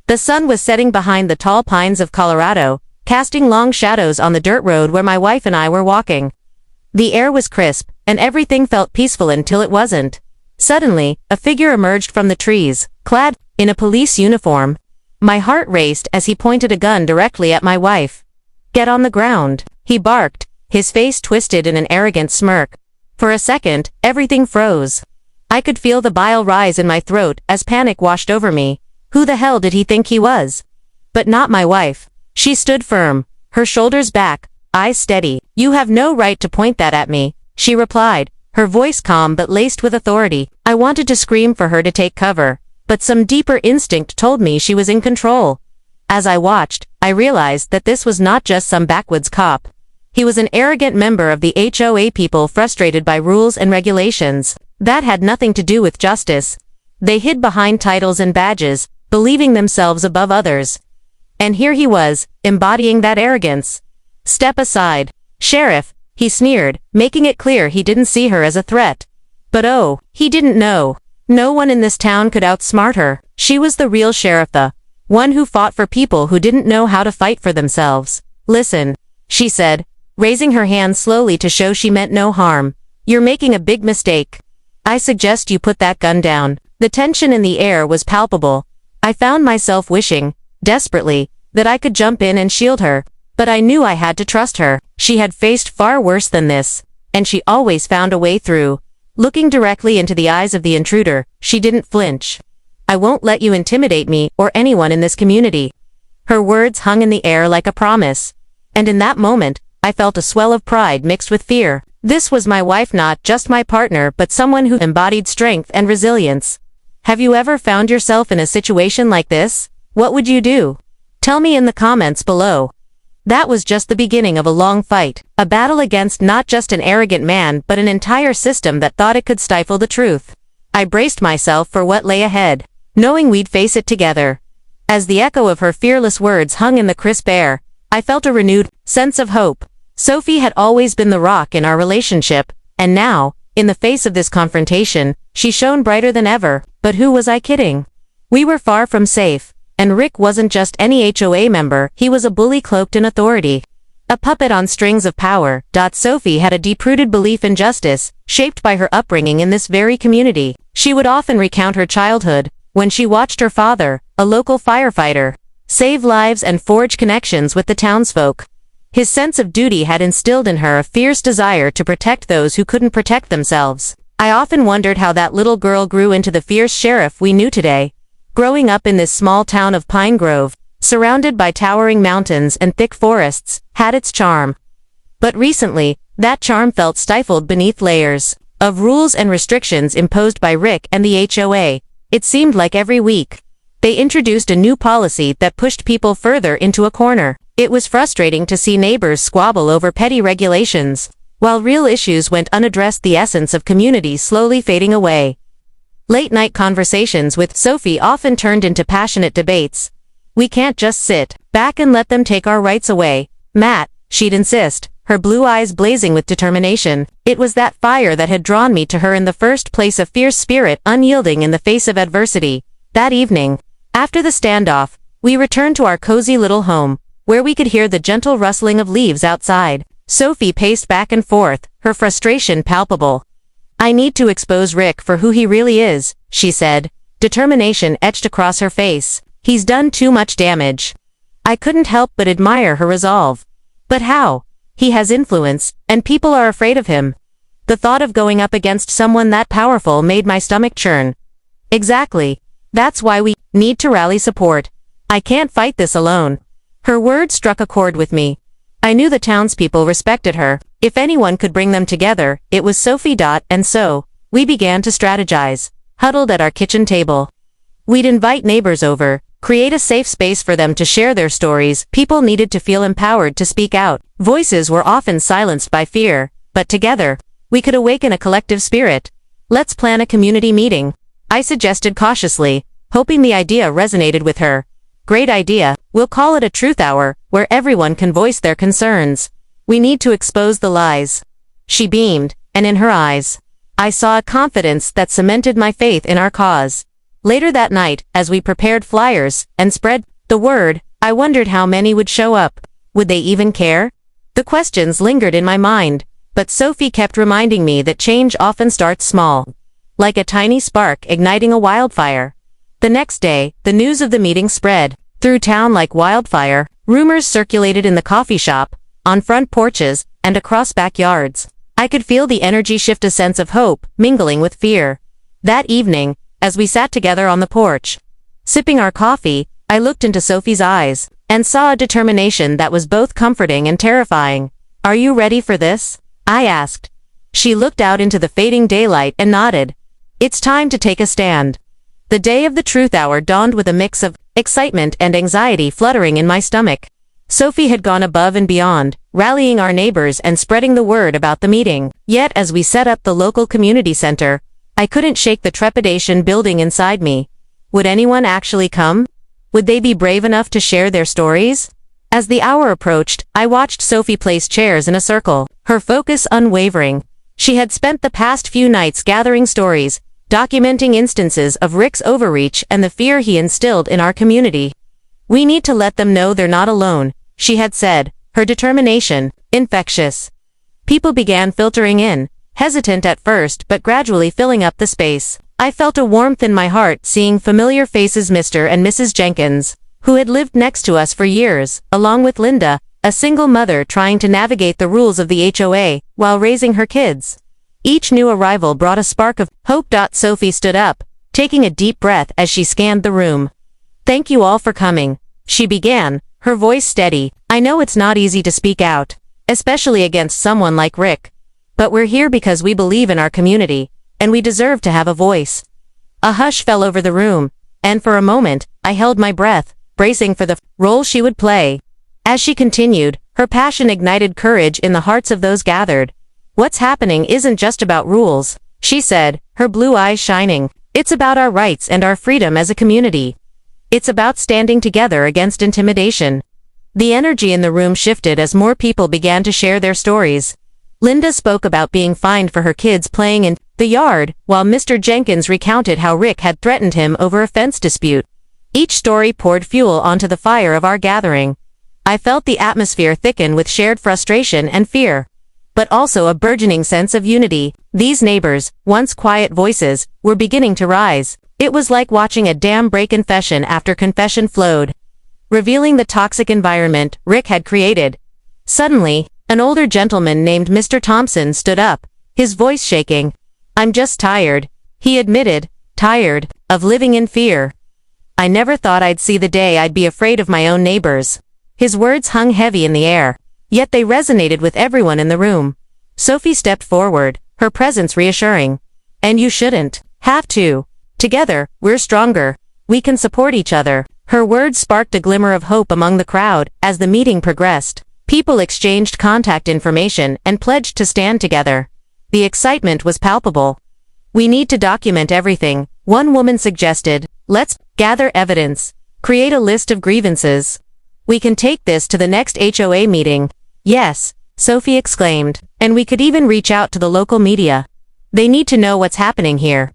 The sun was setting behind the tall pines of Colorado, casting long shadows on the dirt road where my wife and I were walking. The air was crisp, and everything felt peaceful until it wasn't. Suddenly, a figure emerged from the trees, clad in a police uniform. My heart raced as he pointed a gun directly at my wife. "Get on the ground," he barked, his face twisted in an arrogant smirk. For a second, everything froze. I could feel the bile rise in my throat as panic washed over me. Who the hell did he think he was? But not my wife. She stood firm, her shoulders back, eyes steady. "You have no right to point that at me," she replied, her voice calm but laced with authority. I wanted to scream for her to take cover, but some deeper instinct told me she was in control. As I watched, I realized that this was not just some backwoods cop. He was an arrogant member of the HOA, people frustrated by rules and regulations that had nothing to do with justice. They hid behind titles and badges, believing themselves above others. And here he was, embodying that arrogance. "Step aside, Sheriff," he sneered, making it clear he didn't see her as a threat. But oh, he didn't know. No one in this town could outsmart her. She was the real sheriff, the one who fought for people who didn't know how to fight for themselves. "Listen," she said, raising her hand slowly to show she meant no harm. "You're making a big mistake. I suggest you put that gun down." The tension in the air was palpable. I found myself wishing, desperately, that I could jump in and shield her, but I knew I had to trust her. She had faced far worse than this, and she always found a way through. Looking directly into the eyes of the intruder, she didn't flinch. "I won't let you intimidate me or anyone in this community." Her words hung in the air like a promise. And in that moment, I felt a swell of pride mixed with fear. This was my wife, not just my partner, but someone who embodied strength and resilience. Have you ever found yourself in a situation like this? What would you do? Tell me in the comments below. That was just the beginning of a long fight, a battle against not just an arrogant man but an entire system that thought it could stifle the truth. I braced myself for what lay ahead, knowing we'd face it together. As the echo of her fearless words hung in the crisp air, I felt a renewed sense of hope. Sophie had always been the rock in our relationship, and now, in the face of this confrontation, she shone brighter than ever. But who was I kidding? We were far from safe, and Rick wasn't just any HOA member, he was a bully cloaked in authority. A puppet on strings of power. Sophie had a deep-rooted belief in justice, shaped by her upbringing in this very community. She would often recount her childhood, when she watched her father, a local firefighter, save lives and forge connections with the townsfolk. His sense of duty had instilled in her a fierce desire to protect those who couldn't protect themselves. I often wondered how that little girl grew into the fierce sheriff we knew today. Growing up in this small town of Pine Grove, surrounded by towering mountains and thick forests, had its charm. But recently, that charm felt stifled beneath layers of rules and restrictions imposed by Rick and the HOA. It seemed like every week, they introduced a new policy that pushed people further into a corner. It was frustrating to see neighbors squabble over petty regulations, while real issues went unaddressed, the essence of community slowly fading away. Late-night conversations with Sophie often turned into passionate debates. "We can't just sit back and let them take our rights away, Matt," she'd insist, her blue eyes blazing with determination. It was that fire that had drawn me to her in the first place, a fierce spirit unyielding in the face of adversity. That evening, after the standoff, we returned to our cozy little home, where we could hear the gentle rustling of leaves outside. Sophie paced back and forth, her frustration palpable. "I need to expose Rick for who he really is," she said, determination etched across her face. "He's done too much damage." I couldn't help but admire her resolve. But how? He has influence, and people are afraid of him. The thought of going up against someone that powerful made my stomach churn. Exactly. That's why we need to rally support. I can't fight this alone. Her words struck a chord with me. I knew the townspeople respected her. If anyone could bring them together, it was Sophie. And so, we began to strategize, huddled at our kitchen table. We'd invite neighbors over, create a safe space for them to share their stories. People needed to feel empowered to speak out. Voices were often silenced by fear, but together, we could awaken a collective spirit. "Let's plan a community meeting," I suggested cautiously, hoping the idea resonated with her. "Great idea. We'll call it a truth hour, where everyone can voice their concerns. We need to expose the lies." She beamed, and in her eyes, I saw a confidence that cemented my faith in our cause. Later that night, as we prepared flyers and spread the word, I wondered how many would show up. Would they even care? The questions lingered in my mind, but Sophie kept reminding me that change often starts small, like a tiny spark igniting a wildfire. The next day, the news of the meeting spread through town like wildfire. Rumors circulated in the coffee shop, on front porches, and across backyards. I could feel the energy shift, a sense of hope, mingling with fear. That evening, as we sat together on the porch, sipping our coffee, I looked into Sophie's eyes, and saw a determination that was both comforting and terrifying. "Are you ready for this?" I asked. She looked out into the fading daylight and nodded. "It's time to take a stand." The day of the truth hour dawned with a mix of excitement and anxiety fluttering in my stomach. Sophie had gone above and beyond, rallying our neighbors and spreading the word about the meeting. Yet as we set up the local community center, I couldn't shake the trepidation building inside me. Would anyone actually come? Would they be brave enough to share their stories? As the hour approached, I watched Sophie place chairs in a circle, her focus unwavering. She had spent the past few nights gathering stories, documenting instances of Rick's overreach and the fear he instilled in our community. "We need to let them know they're not alone," she had said, her determination infectious. People began filtering in, hesitant at first but gradually filling up the space. I felt a warmth in my heart seeing familiar faces, Mr. and Mrs. Jenkins, who had lived next to us for years, along with Linda, a single mother trying to navigate the rules of the HOA while raising her kids. Each new arrival brought a spark of hope. Sophie stood up, taking a deep breath as she scanned the room. "Thank you all for coming," she began, her voice steady. "I know it's not easy to speak out, especially against someone like Rick. But we're here because we believe in our community, and we deserve to have a voice." A hush fell over the room, and for a moment, I held my breath, bracing for the role she would play. As she continued, her passion ignited courage in the hearts of those gathered. "What's happening isn't just about rules," she said, her blue eyes shining. "It's about our rights and our freedom as a community. It's about standing together against intimidation." The energy in the room shifted as more people began to share their stories. Linda spoke about being fined for her kids playing in the yard, while Mr. Jenkins recounted how Rick had threatened him over a fence dispute. Each story poured fuel onto the fire of our gathering. I felt the atmosphere thicken with shared frustration and fear, but also a burgeoning sense of unity. These neighbors, once quiet voices, were beginning to rise. It was like watching a dam break confession after confession flowed, revealing the toxic environment Rick had created. Suddenly, an older gentleman named Mr. Thompson stood up, his voice shaking. "I'm just tired," he admitted, "tired of living in fear. I never thought I'd see the day I'd be afraid of my own neighbors." His words hung heavy in the air, yet they resonated with everyone in the room. Sophie stepped forward, her presence reassuring. "And you shouldn't have to. Together, we're stronger. We can support each other." Her words sparked a glimmer of hope among the crowd. As the meeting progressed, people exchanged contact information and pledged to stand together. The excitement was palpable. "We need to document everything," one woman suggested. "Let's gather evidence, create a list of grievances. We can take this to the next HOA meeting." "Yes," Sophie exclaimed, "and we could even reach out to the local media. They need to know what's happening here."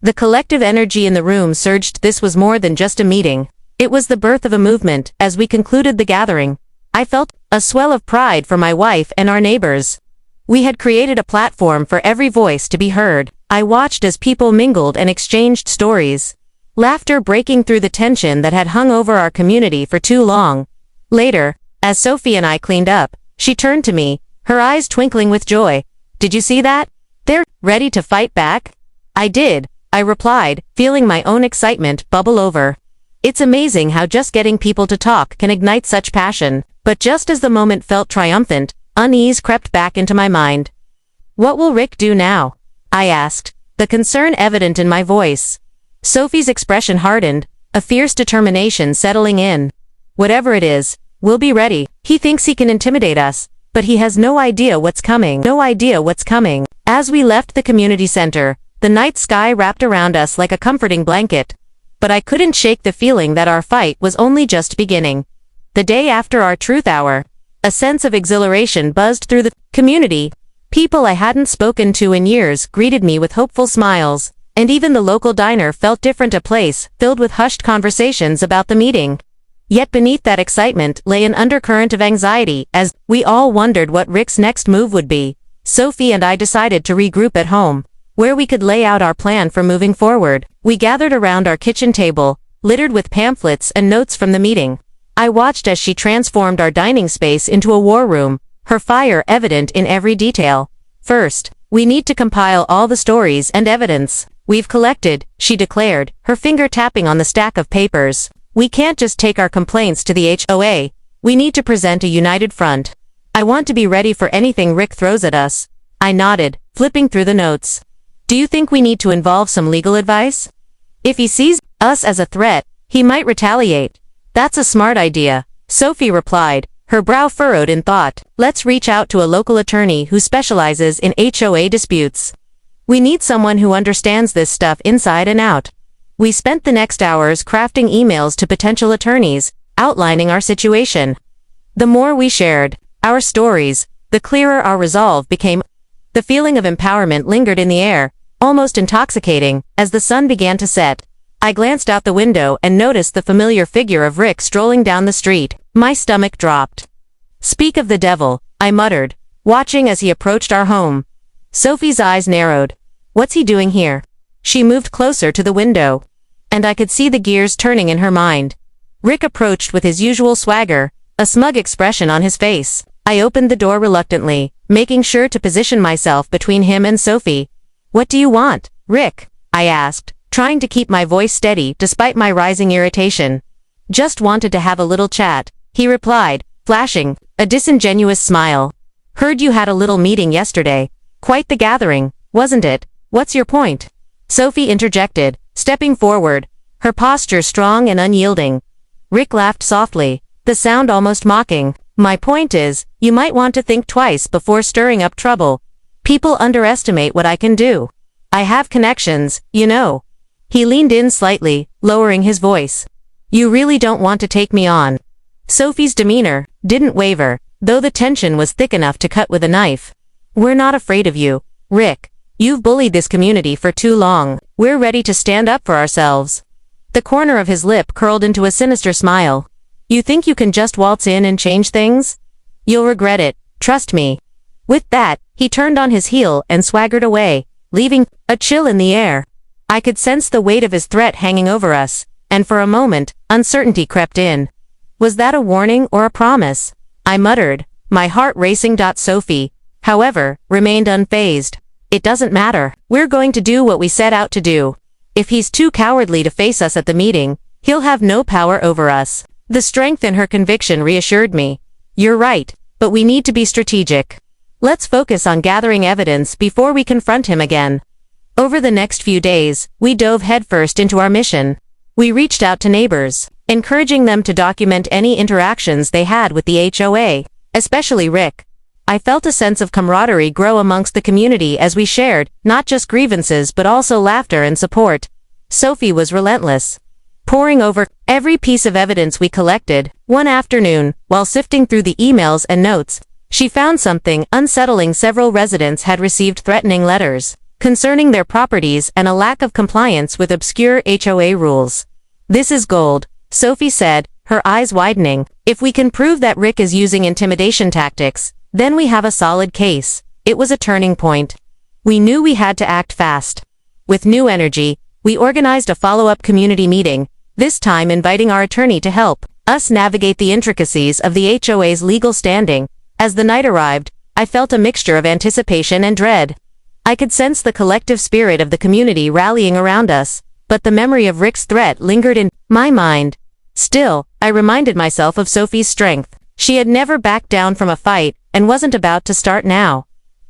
The collective energy in the room surged. This was more than just a meeting. It was the birth of a movement. As we concluded the gathering, I felt a swell of pride for my wife and our neighbors. We had created a platform for every voice to be heard. I watched as people mingled and exchanged stories, laughter breaking through the tension that had hung over our community for too long. Later, as Sophie and I cleaned up, she turned to me, her eyes twinkling with joy. "Did you see that? They're ready to fight back?" "I did," I replied, feeling my own excitement bubble over. It's amazing how just getting people to talk can ignite such passion. But just as the moment felt triumphant, unease crept back into my mind. "What will Rick do now?" I asked, the concern evident in my voice. Sophie's expression hardened, a fierce determination settling in. "Whatever it is, we'll be ready. He thinks he can intimidate us, but he has no idea what's coming. No idea what's coming." As we left the community center, the night sky wrapped around us like a comforting blanket. But I couldn't shake the feeling that our fight was only just beginning. The day after our truth hour, a sense of exhilaration buzzed through the community. People I hadn't spoken to in years greeted me with hopeful smiles. And even the local diner felt different, a place filled with hushed conversations about the meeting. Yet beneath that excitement lay an undercurrent of anxiety as we all wondered what Rick's next move would be. Sophie and I decided to regroup at home, where we could lay out our plan for moving forward. We gathered around our kitchen table, littered with pamphlets and notes from the meeting. I watched as she transformed our dining space into a war room, her fire evident in every detail. First, we need to compile all the stories and evidence we've collected, she declared, her finger tapping on the stack of papers. We can't just take our complaints to the HOA. We need to present a united front. I want to be ready for anything Rick throws at us. I nodded, flipping through the notes. Do you think we need to involve some legal advice? If he sees us as a threat, he might retaliate. That's a smart idea, Sophie replied, her brow furrowed in thought. Let's reach out to a local attorney who specializes in HOA disputes. We need someone who understands this stuff inside and out. We spent the next hours crafting emails to potential attorneys, outlining our situation. The more we shared our stories, the clearer our resolve became. The feeling of empowerment lingered in the air, almost intoxicating, as the sun began to set. I glanced out the window and noticed the familiar figure of Rick strolling down the street. My stomach dropped. Speak of the devil, I muttered, watching as he approached our home. Sophie's eyes narrowed. What's he doing here? She moved closer to the window, and I could see the gears turning in her mind. Rick approached with his usual swagger, a smug expression on his face. I opened the door reluctantly, making sure to position myself between him and Sophie. What do you want, Rick? I asked, trying to keep my voice steady despite my rising irritation. Just wanted to have a little chat, he replied, flashing a disingenuous smile. Heard you had a little meeting yesterday. Quite the gathering, wasn't it? What's your point? Sophie interjected, stepping forward, her posture strong and unyielding. Rick laughed softly, the sound almost mocking. My point is, you might want to think twice before stirring up trouble. People underestimate what I can do. I have connections, you know. He leaned in slightly, lowering his voice. You really don't want to take me on. Sophie's demeanor didn't waver, though the tension was thick enough to cut with a knife. We're not afraid of you, Rick. You've bullied this community for too long. We're ready to stand up for ourselves. The corner of his lip curled into a sinister smile. You think you can just waltz in and change things? You'll regret it, trust me. With that, he turned on his heel and swaggered away, leaving a chill in the air. I could sense the weight of his threat hanging over us, and for a moment, uncertainty crept in. Was that a warning or a promise? I muttered, my heart racing. Sophie, however, remained unfazed. It doesn't matter. We're going to do what we set out to do. If he's too cowardly to face us at the meeting, he'll have no power over us. The strength in her conviction reassured me. You're right, but we need to be strategic. Let's focus on gathering evidence before we confront him again. Over the next few days, we dove headfirst into our mission. We reached out to neighbors, encouraging them to document any interactions they had with the HOA, especially Rick. I felt a sense of camaraderie grow amongst the community as we shared, not just grievances but also laughter and support. Sophie was relentless, poring over every piece of evidence we collected. One afternoon, while sifting through the emails and notes, she found something unsettling. Several residents had received threatening letters concerning their properties and a lack of compliance with obscure HOA rules. This is gold, Sophie said, her eyes widening. If we can prove that Rick is using intimidation tactics, then we have a solid case. It was a turning point. We knew we had to act fast. With new energy, we organized a follow-up community meeting, this time inviting our attorney to help us navigate the intricacies of the HOA's legal standing. As the night arrived, I felt a mixture of anticipation and dread. I could sense the collective spirit of the community rallying around us, but the memory of Rick's threat lingered in my mind. Still, I reminded myself of Sophie's strength. She had never backed down from a fight, and wasn't about to start now.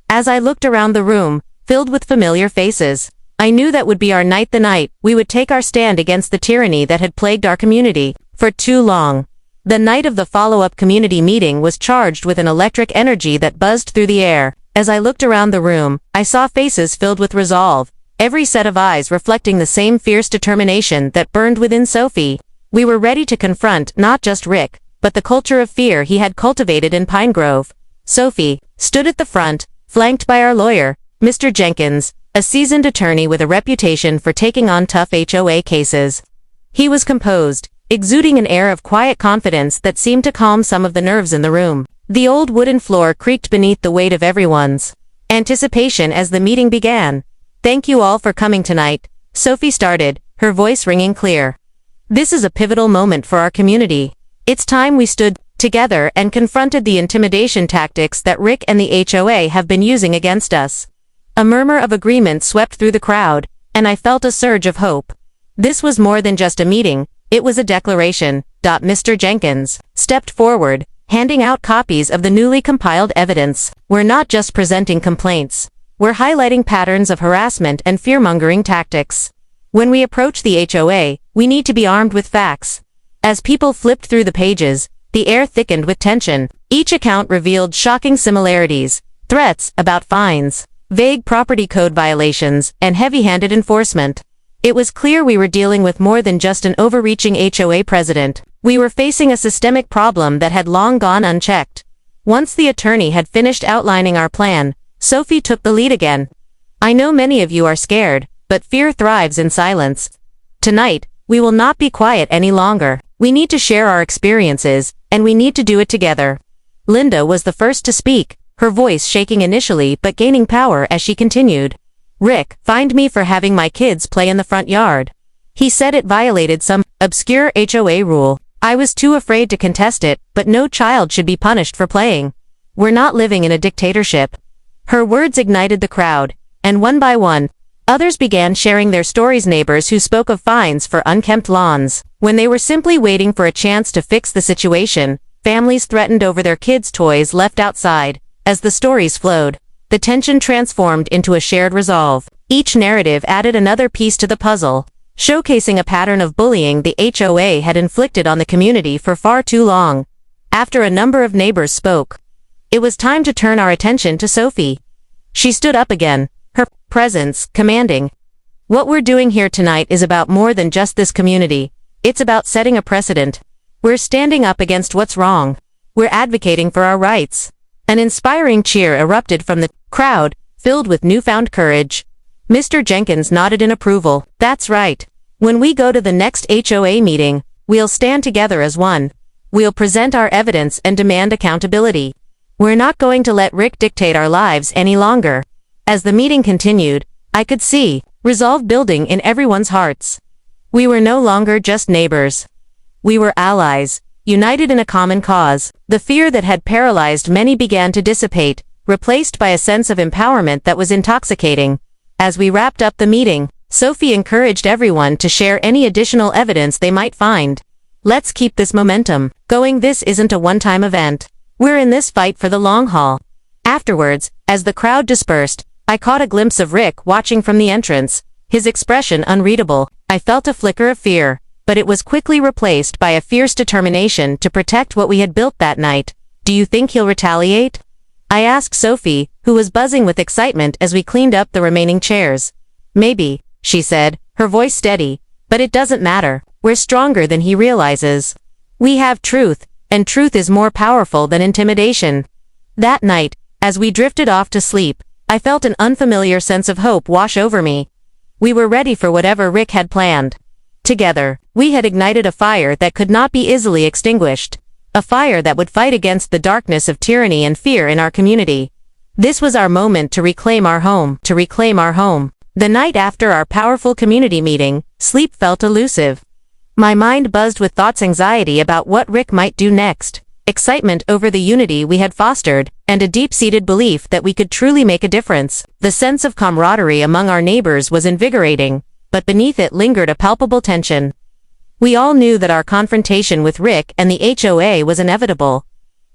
As I looked around the room, filled with familiar faces, I knew that would be our night. The night we would take our stand against the tyranny that had plagued our community for too long. The night of the follow-up community meeting was charged with an electric energy that buzzed through the air. As I looked around the room, I saw faces filled with resolve, every set of eyes reflecting the same fierce determination that burned within Sophie. We were ready to confront not just Rick, but the culture of fear he had cultivated in Pine Grove. Sophie stood at the front, flanked by our lawyer, Mr. Jenkins, a seasoned attorney with a reputation for taking on tough HOA cases. He was composed, exuding an air of quiet confidence that seemed to calm some of the nerves in the room. The old wooden floor creaked beneath the weight of everyone's anticipation as the meeting began. "Thank you all for coming tonight," Sophie started, her voice ringing clear. "This is a pivotal moment for our community. It's time we stood together and confronted the intimidation tactics that Rick and the HOA have been using against us." A murmur of agreement swept through the crowd, and I felt a surge of hope. This was more than just a meeting, it was a declaration. Mr. Jenkins stepped forward, handing out copies of the newly compiled evidence. "We're not just presenting complaints. We're highlighting patterns of harassment and fear-mongering tactics. When we approach the HOA, we need to be armed with facts." As people flipped through the pages, the air thickened with tension. Each account revealed shocking similarities: threats about fines, vague property code violations, and heavy-handed enforcement. It was clear we were dealing with more than just an overreaching HOA president. We were facing a systemic problem that had long gone unchecked. Once the attorney had finished outlining our plan, Sophie took the lead again. "I know many of you are scared, but fear thrives in silence. Tonight, we will not be quiet any longer. We need to share our experiences, and we need to do it together." Linda was the first to speak, her voice shaking initially but gaining power as she continued. "Rick fined me for having my kids play in the front yard. He said it violated some obscure HOA rule. I was too afraid to contest it, but no child should be punished for playing. We're not living in a dictatorship." Her words ignited the crowd, and one by one, others began sharing their stories. Neighbors who spoke of fines for unkempt lawns, when they were simply waiting for a chance to fix the situation. Families threatened over their kids' toys left outside. As the stories flowed, the tension transformed into a shared resolve. Each narrative added another piece to the puzzle, showcasing a pattern of bullying the HOA had inflicted on the community for far too long. After a number of neighbors spoke, it was time to turn our attention to Sophie. She stood up again, her presence commanding. "What we're doing here tonight is about more than just this community. It's about setting a precedent. We're standing up against what's wrong. We're advocating for our rights." An inspiring cheer erupted from the crowd, filled with newfound courage. Mr. Jenkins nodded in approval. "That's right. When we go to the next HOA meeting, we'll stand together as one. We'll present our evidence and demand accountability. We're not going to let Rick dictate our lives any longer." As the meeting continued, I could see resolve building in everyone's hearts. We were no longer just neighbors. We were allies, united in a common cause. The fear that had paralyzed many began to dissipate, replaced by a sense of empowerment that was intoxicating. As we wrapped up the meeting, Sophie encouraged everyone to share any additional evidence they might find. "Let's keep this momentum going. This isn't a one-time event. We're in this fight for the long haul." Afterwards, as the crowd dispersed, I caught a glimpse of Rick watching from the entrance, his expression unreadable. I felt a flicker of fear, but it was quickly replaced by a fierce determination to protect what we had built that night. "Do you think he'll retaliate?" I asked Sophie, who was buzzing with excitement as we cleaned up the remaining chairs. "Maybe," she said, her voice steady, "but it doesn't matter. We're stronger than he realizes. We have truth, and truth is more powerful than intimidation." That night, as we drifted off to sleep, I felt an unfamiliar sense of hope wash over me. We were ready for whatever Rick had planned. Together, we had ignited a fire that could not be easily extinguished. A fire that would fight against the darkness of tyranny and fear in our community. This was our moment to reclaim our home. The night after our powerful community meeting, sleep felt elusive. My mind buzzed with thoughts, anxiety about what Rick might do next, excitement over the unity we had fostered, and a deep-seated belief that we could truly make a difference. The sense of camaraderie among our neighbors was invigorating, but beneath it lingered a palpable tension. We all knew that our confrontation with Rick and the HOA was inevitable.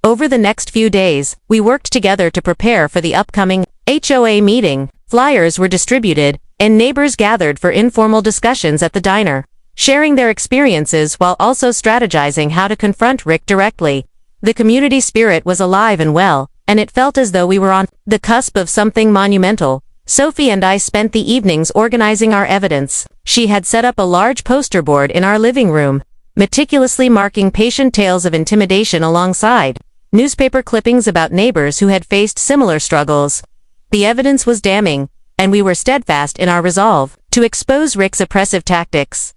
Over the next few days, we worked together to prepare for the upcoming HOA meeting. Flyers were distributed, and neighbors gathered for informal discussions at the diner, sharing their experiences while also strategizing how to confront Rick directly. The community spirit was alive and well, and it felt as though we were on the cusp of something monumental. Sophie and I spent the evenings organizing our evidence. She had set up a large poster board in our living room, meticulously marking patient tales of intimidation alongside newspaper clippings about neighbors who had faced similar struggles. The evidence was damning. and we were steadfast in our resolve to expose Rick's oppressive tactics.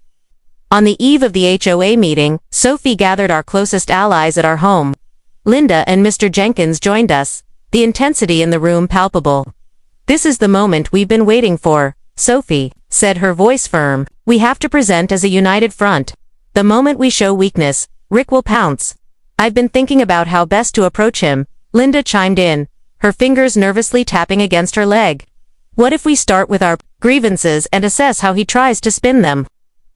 On the eve of the HOA meeting, Sophie gathered our closest allies at our home. Linda and Mr. Jenkins joined us, the intensity in the room palpable. "This is the moment we've been waiting for," Sophie said, her voice firm. "We have to present as a united front. The moment we show weakness, Rick will pounce." "I've been thinking about how best to approach him," Linda chimed in, her fingers nervously tapping against her leg. "What if we start with our grievances and assess how he tries to spin them?"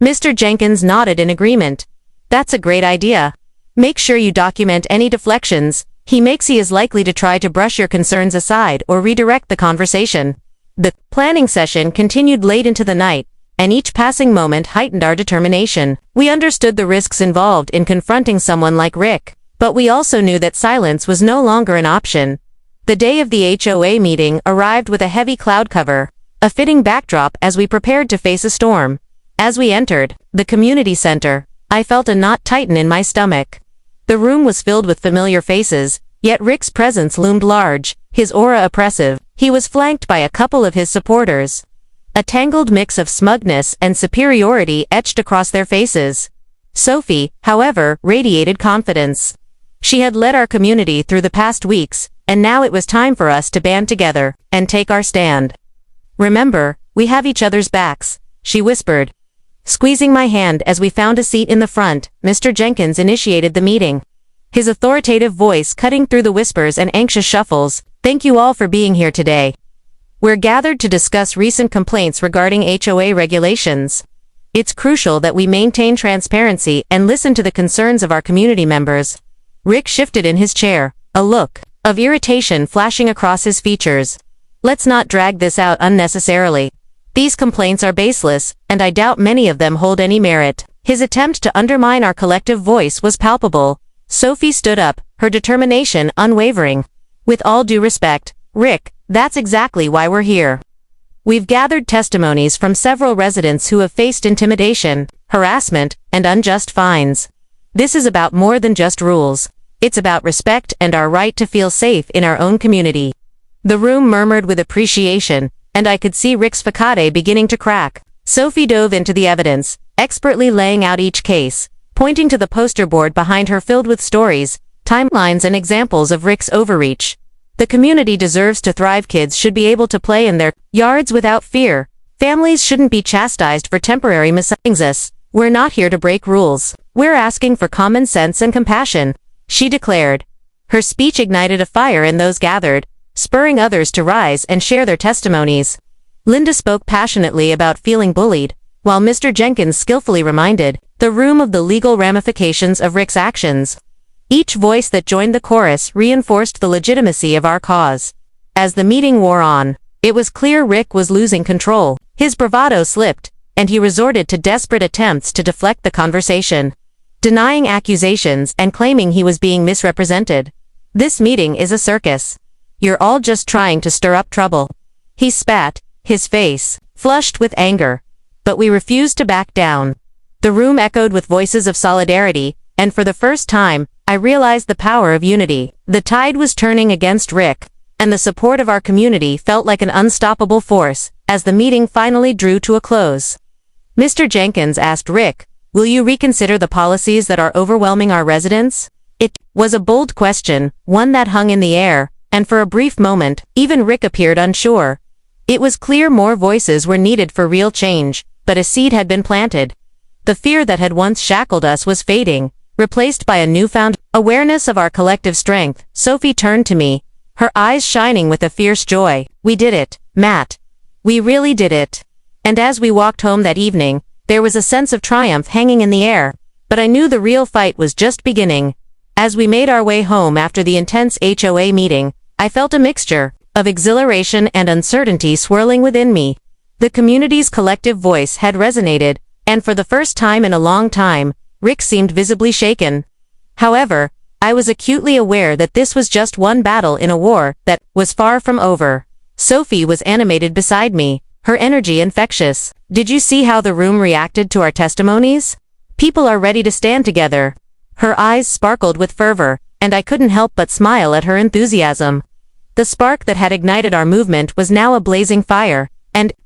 Mr. Jenkins nodded in agreement. "That's a great idea. Make sure you document any deflections he makes. He is likely to try to brush your concerns aside or redirect the conversation." The planning session continued late into the night, and each passing moment heightened our determination. We understood the risks involved in confronting someone like Rick, but we also knew that silence was no longer an option. The day of the HOA meeting arrived with a heavy cloud cover, a fitting backdrop as we prepared to face a storm. As we entered the community center, I felt a knot tighten in my stomach. The room was filled with familiar faces, yet Rick's presence loomed large, his aura oppressive. He was flanked by a couple of his supporters. A tangled mix of smugness and superiority etched across their faces. Sophie, however, radiated confidence. She had led our community through the past weeks, and now it was time for us to band together and take our stand. "Remember, we have each other's backs," she whispered. Squeezing my hand as we found a seat in the front, Mr. Jenkins initiated the meeting. His authoritative voice cutting through the whispers and anxious shuffles. "Thank you all for being here today. We're gathered to discuss recent complaints regarding HOA regulations. It's crucial that we maintain transparency and listen to the concerns of our community members." Rick shifted in his chair, a look of irritation flashing across his features. "Let's not drag this out unnecessarily. These complaints are baseless, and I doubt many of them hold any merit." His attempt to undermine our collective voice was palpable. Sophie stood up, her determination unwavering. "With all due respect, Rick, that's exactly why we're here. We've gathered testimonies from several residents who have faced intimidation, harassment, and unjust fines. This is about more than just rules. It's about respect and our right to feel safe in our own community." The room murmured with appreciation, and I could see Rick's facade beginning to crack. Sophie dove into the evidence, expertly laying out each case, pointing to the poster board behind her filled with stories, timelines and examples of Rick's overreach. "The community deserves to thrive. Kids should be able to play in their yards without fear. Families shouldn't be chastised for temporary mistakes. We're not here to break rules. We're asking for common sense and compassion," she declared. Her speech ignited a fire in those gathered, spurring others to rise and share their testimonies. Linda spoke passionately about feeling bullied, while Mr. Jenkins skillfully reminded the room of the legal ramifications of Rick's actions. Each voice that joined the chorus reinforced the legitimacy of our cause. As the meeting wore on, it was clear Rick was losing control. His bravado slipped, and he resorted to desperate attempts to deflect the conversation, denying accusations and claiming he was being misrepresented. "This meeting is a circus. You're all just trying to stir up trouble." He spat, his face flushed with anger. But we refused to back down. The room echoed with voices of solidarity, and for the first time, I realized the power of unity. The tide was turning against Rick, and the support of our community felt like an unstoppable force as the meeting finally drew to a close. Mr. Jenkins asked Rick, "Will you reconsider the policies that are overwhelming our residents?" It was a bold question, one that hung in the air, and for a brief moment, even Rick appeared unsure. It was clear more voices were needed for real change, but a seed had been planted. The fear that had once shackled us was fading, replaced by a newfound awareness of our collective strength. Sophie turned to me, her eyes shining with a fierce joy. "We did it, Matt. We really did it." And as we walked home that evening, there was a sense of triumph hanging in the air. But I knew the real fight was just beginning. As we made our way home after the intense HOA meeting, I felt a mixture of exhilaration and uncertainty swirling within me. The community's collective voice had resonated, and for the first time in a long time, Rick seemed visibly shaken. However, I was acutely aware that this was just one battle in a war that was far from over. Sophie was animated beside me, her energy infectious. "Did you see how the room reacted to our testimonies? People are ready to stand together." Her eyes sparkled with fervor, and I couldn't help but smile at her enthusiasm. The spark that had ignited our movement was now a blazing fire,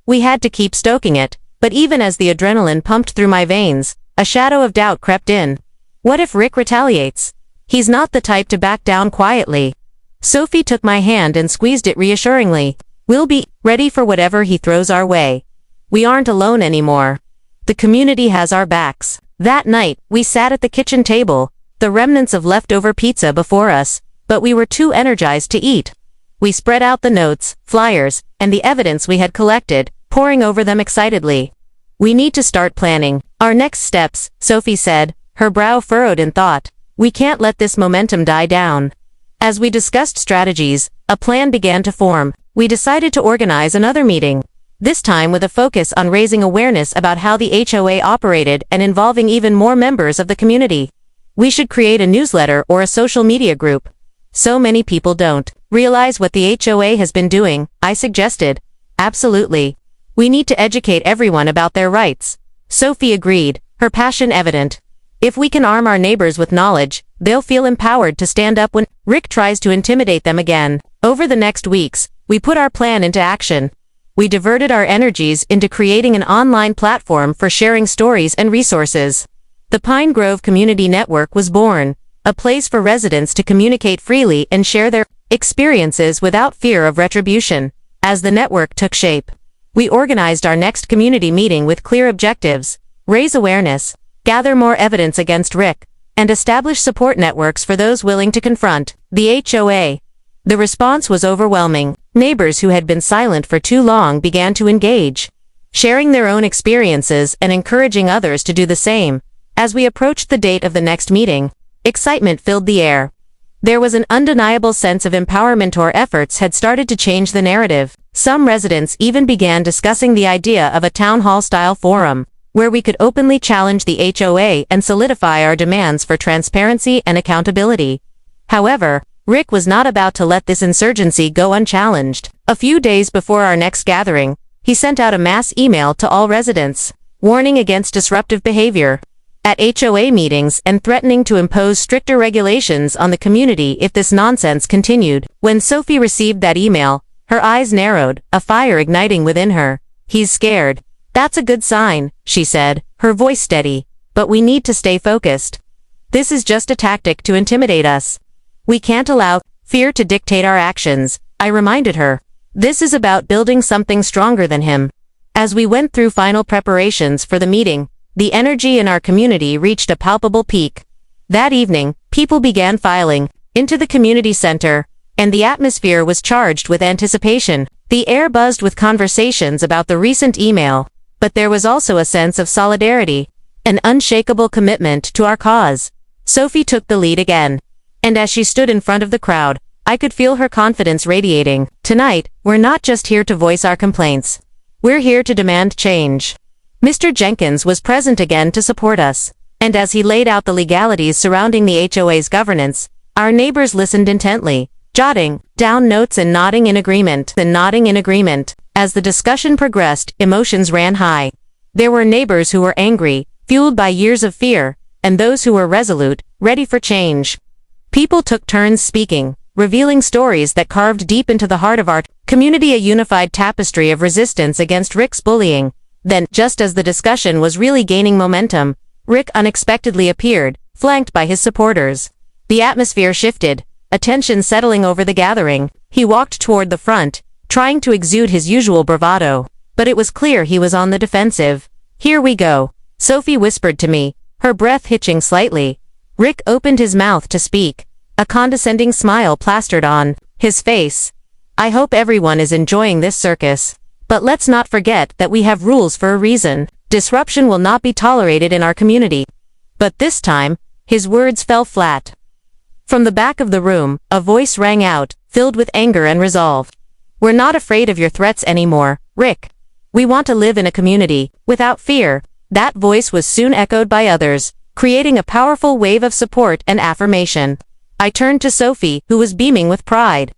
We had to keep stoking it, but even as the adrenaline pumped through my veins, a shadow of doubt crept in. What if Rick retaliates? He's not the type to back down quietly. Sophie took my hand and squeezed it reassuringly. We'll be ready for whatever he throws our way. We aren't alone anymore. The community has our backs. That night, we sat at the kitchen table, the remnants of leftover pizza before us, but we were too energized to eat. We spread out the notes, flyers, and the evidence we had collected, poring over them excitedly. We need to start planning our next steps, Sophie said, her brow furrowed in thought. We can't let this momentum die down. As we discussed strategies, a plan began to form. We decided to organize another meeting. This time with a focus on raising awareness about how the HOA operated and involving even more members of the community. We should create a newsletter or a social media group. So many people don't realize what the HOA has been doing, I suggested. Absolutely. We need to educate everyone about their rights. Sophie agreed, her passion evident. If we can arm our neighbors with knowledge, they'll feel empowered to stand up when Rick tries to intimidate them again. Over the next weeks, we put our plan into action. We diverted our energies into creating an online platform for sharing stories and resources. The Pine Grove Community Network was born, a place for residents to communicate freely and share their experiences without fear of retribution. As the network took shape, we organized our next community meeting with clear objectives: raise awareness, gather more evidence against Rick, and establish support networks for those willing to confront the HOA. The response was overwhelming. Neighbors who had been silent for too long began to engage, sharing their own experiences and encouraging others to do the same. As we approached the date of the next meeting, excitement filled the air. There was an undeniable sense of empowerment. Our efforts had started to change the narrative. Some residents even began discussing the idea of a town hall-style forum, where we could openly challenge the HOA and solidify our demands for transparency and accountability. However, Rick was not about to let this insurgency go unchallenged. A few days before our next gathering, he sent out a mass email to all residents, warning against disruptive behavior at HOA meetings and threatening to impose stricter regulations on the community if this nonsense continued. When Sophie received that email, her eyes narrowed, a fire igniting within her. He's scared. That's a good sign, she said, her voice steady. But we need to stay focused. This is just a tactic to intimidate us. We can't allow fear to dictate our actions, I reminded her. This is about building something stronger than him. As we went through final preparations for the meeting, the energy in our community reached a palpable peak. That evening, people began filing into the community center, and the atmosphere was charged with anticipation. The air buzzed with conversations about the recent email, but there was also a sense of solidarity, an unshakable commitment to our cause. Sophie took the lead again, and as she stood in front of the crowd, I could feel her confidence radiating. Tonight, we're not just here to voice our complaints. We're here to demand change. Mr. Jenkins was present again to support us, and as he laid out the legalities surrounding the HOA's governance, our neighbors listened intently, jotting down notes and nodding in agreement. As the discussion progressed, emotions ran high. There were neighbors who were angry, fueled by years of fear, and those who were resolute, ready for change. People took turns speaking, revealing stories that carved deep into the heart of our community, a unified tapestry of resistance against Rick's bullying. Then, just as the discussion was really gaining momentum, Rick unexpectedly appeared, flanked by his supporters. The atmosphere shifted, attention settling over the gathering. He walked toward the front, trying to exude his usual bravado, but it was clear he was on the defensive. Here we go, Sophie whispered to me, her breath hitching slightly. Rick opened his mouth to speak, a condescending smile plastered on his face. I hope everyone is enjoying this circus. But let's not forget that we have rules for a reason. Disruption will not be tolerated in our community. But this time, his words fell flat. From the back of the room, a voice rang out, filled with anger and resolve. We're not afraid of your threats anymore, Rick. We want to live in a community, without fear. That voice was soon echoed by others, creating a powerful wave of support and affirmation. I turned to Sophie, who was beaming with pride.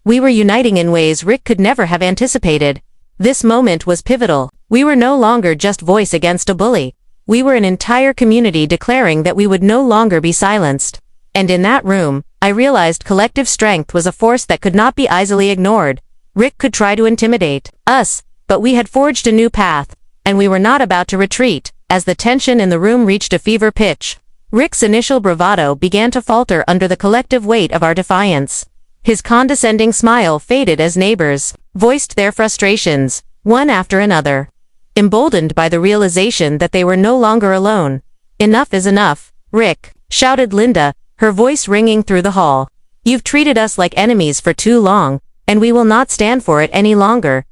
We were uniting in ways Rick could never have anticipated. This moment was pivotal. We were no longer just voice against a bully. We were an entire community declaring that we would no longer be silenced. And in that room, I realized collective strength was a force that could not be easily ignored. Rick could try to intimidate us, But we had forged a new path, and we were not about to retreat, as the tension in the room reached a fever pitch. Rick's initial bravado began to falter under the collective weight of our defiance. His condescending smile faded as neighbors voiced their frustrations, one after another. Emboldened by the realization that they were no longer alone. "Enough is enough, Rick," shouted Linda, her voice ringing through the hall. "You've treated us like enemies for too long, and we will not stand for it any longer."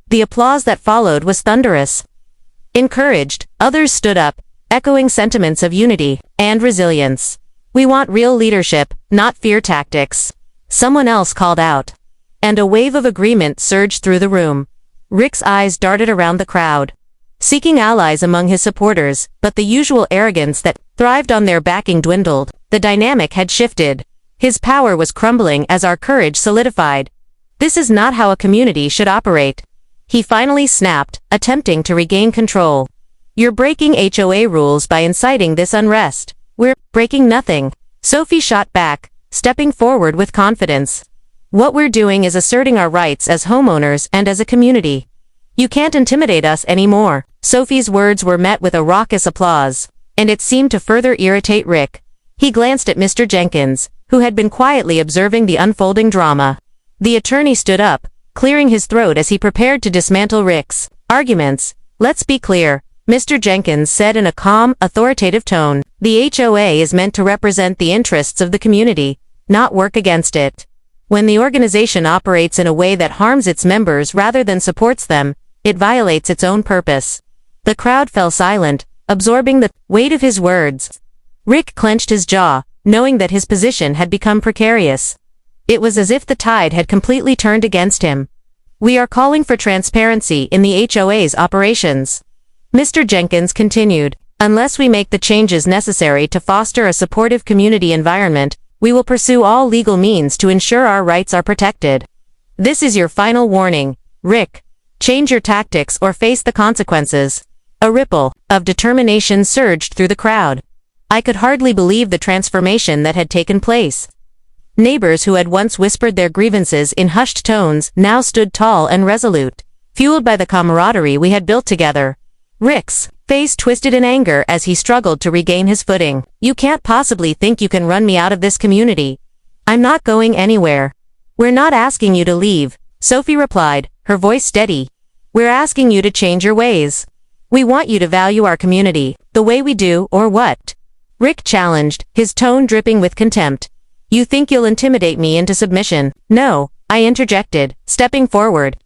The applause that followed was thunderous. Encouraged, others stood up, echoing sentiments of unity and resilience. "We want real leadership, not fear tactics," someone else called out. And a wave of agreement surged through the room. Rick's eyes darted around the crowd, seeking allies among his supporters, but the usual arrogance that thrived on their backing dwindled. The dynamic had shifted. His power was crumbling as our courage solidified. "This is not how a community should operate," he finally snapped, attempting to regain control. "You're breaking HOA rules by inciting this unrest." "We're breaking nothing," Sophie shot back, stepping forward with confidence. "What we're doing is asserting our rights as homeowners and as a community. You can't intimidate us anymore." Sophie's words were met with a raucous applause, and it seemed to further irritate Rick. He glanced at Mr. Jenkins, who had been quietly observing the unfolding drama. The attorney stood up, clearing his throat as he prepared to dismantle Rick's arguments. "Let's be clear," Mr. Jenkins said in a calm, authoritative tone. "The HOA is meant to represent the interests of the community, not work against it. When the organization operates in a way that harms its members rather than supports them, it violates its own purpose." The crowd fell silent, absorbing the weight of his words. Rick clenched his jaw, knowing that his position had become precarious. It was as if the tide had completely turned against him. "We are calling for transparency in the HOA's operations," Mr. Jenkins continued. "Unless we make the changes necessary to foster a supportive community environment, we will pursue all legal means to ensure our rights are protected. This is your final warning, Rick. Change your tactics or face the consequences." A ripple of determination surged through the crowd. I could hardly believe the transformation that had taken place. Neighbors who had once whispered their grievances in hushed tones now stood tall and resolute, fueled by the camaraderie we had built together. Rick's face twisted in anger as he struggled to regain his footing. "You can't possibly think you can run me out of this community." "I'm not going anywhere." "We're not asking you to leave," Sophie replied, her voice steady. "We're asking you to change your ways. We want you to value our community, the way we do, or what?" Rick challenged, his tone dripping with contempt. "You think you'll intimidate me into submission?" "No," I interjected, stepping forward.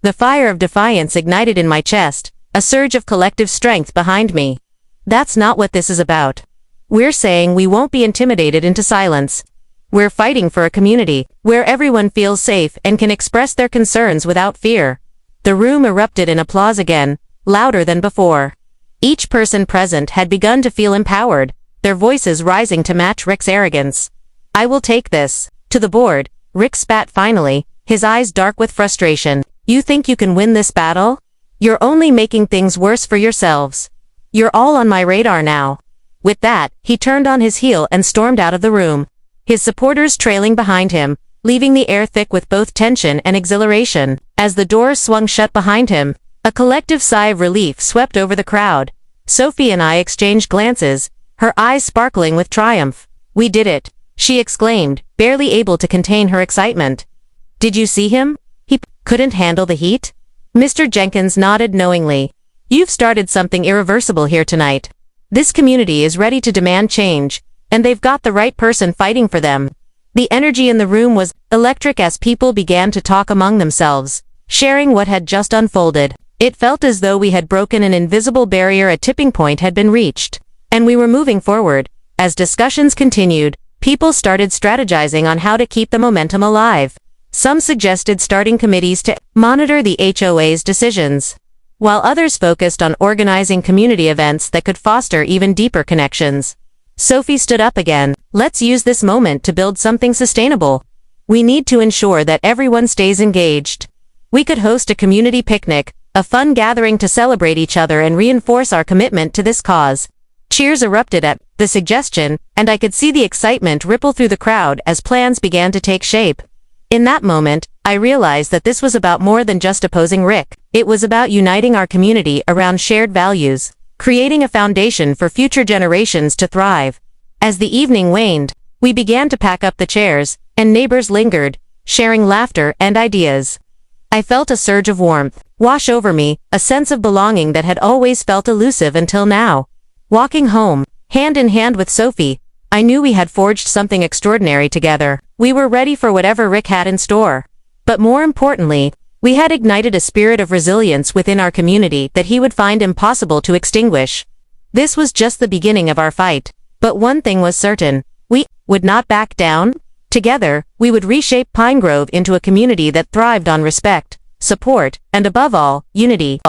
The fire of defiance ignited in my chest, a surge of collective strength behind me. "That's not what this is about. We're saying we won't be intimidated into silence. We're fighting for a community where everyone feels safe and can express their concerns without fear." The room erupted in applause again, louder than before. Each person present had begun to feel empowered, their voices rising to match Rick's arrogance. "I will take this to the board," Rick spat finally, his eyes dark with frustration. "You think you can win this battle? You're only making things worse for yourselves. You're all on my radar now." With that, he turned on his heel and stormed out of the room, his supporters trailing behind him, leaving the air thick with both tension and exhilaration. As the doors swung shut behind him, a collective sigh of relief swept over the crowd. Sophie and I exchanged glances, her eyes sparkling with triumph. "We did it," she exclaimed, barely able to contain her excitement. "Did you see him? He couldn't handle the heat?" Mr. Jenkins nodded knowingly. "You've started something irreversible here tonight. This community is ready to demand change, and they've got the right person fighting for them." The energy in the room was electric as people began to talk among themselves, sharing what had just unfolded. It felt as though we had broken an invisible barrier. A tipping point had been reached, and we were moving forward. As discussions continued, people started strategizing on how to keep the momentum alive. Some suggested starting committees to monitor the HOA's decisions, while others focused on organizing community events that could foster even deeper connections. Sophie stood up again. "Let's use this moment to build something sustainable. We need to ensure that everyone stays engaged. We could host a community picnic, a fun gathering to celebrate each other and reinforce our commitment to this cause." Cheers erupted at the suggestion, and I could see the excitement ripple through the crowd as plans began to take shape. In that moment, I realized that this was about more than just opposing Rick. It was about uniting our community around shared values, creating a foundation for future generations to thrive. As the evening waned, we began to pack up the chairs, and neighbors lingered, sharing laughter and ideas. I felt a surge of warmth wash over me, a sense of belonging that had always felt elusive until now. Walking home, hand in hand with Sophie, I knew we had forged something extraordinary together. We were ready for whatever Rick had in store. But more importantly, we had ignited a spirit of resilience within our community that he would find impossible to extinguish. This was just the beginning of our fight. But one thing was certain. We would not back down. Together, we would reshape Pine Grove into a community that thrived on respect, support, and above all, unity.